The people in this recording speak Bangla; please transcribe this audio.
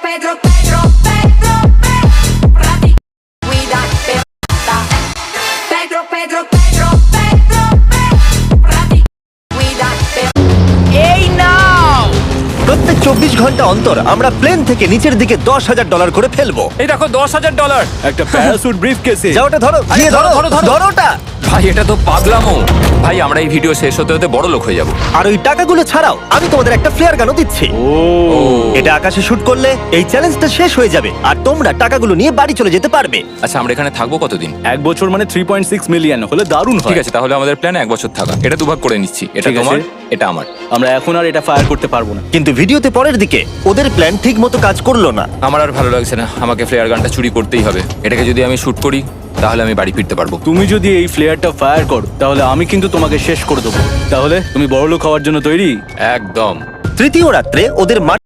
Pedro, Pedro, Pedro, Pedro, pratica, guida, perfetta. Pedro, Pedro, Pedro, Pedro, Pedro, pratica, guida, perfetta. এই নাও। প্রত্যেক 24 ঘন্টা অন্তর আমরা প্লেন থেকে নিচের দিকে $10,000 করে ফেলবো। এই দেখো $10,000। একটা প্যারাসুট ব্রিফকেসে। যাও ওটা ধরো, গিয়ে ধরো, ধরো ওটা। ভাই এটা তো পাগলামো। ভাই আমরা এই ভিডিও শেষ হতে হতে বড় লোক হয়ে যাব। আর ওই টাকাগুলো ছাড়াও আমি তোমাদের একটা ফ্লেয়ার গানও দিচ্ছি। ও এটা আকাশে শুট করলে এই চ্যালেঞ্জটা শেষ হয়ে যাবে আর তোমরা টাকাগুলো নিয়ে বাড়ি চলে যেতে পারবে। আচ্ছা আমরা এখানে থাকবো কতদিন? 1 বছর মানে 3.6 মিলিয়ন হলে দারুণ হয়। ঠিক আছে তাহলে আমাদের প্ল্যান 1 বছর থাকা। এটা দুভাগ করে নিচ্ছি। এটা ঠিক আছে। তোমার, এটা আমার। আমরা এখন আর এটা ফায়ার করতে পারবো না। কিন্তু ভিডিওতে পরের দিকে ওদের প্ল্যান ঠিক মতো কাজ করলো না। আমার আর ভালো লাগছে না। আমাকে ফ্লেয়ার গানটা চুরি করতেই হবে। এটাকে যদি আমি শুট করি তাহলে আমি বাড়ি ফিরতে পারবো। তুমি যদি এই ফ্লেয়ারটা ফায়ার করো তাহলে আমি কিন্তু তোমাকে শেষ করে দেবো। তাহলে তুমি বড়লোক হওয়ার জন্য তৈরি? একদম। তৃতীয় রাত্রে ওদের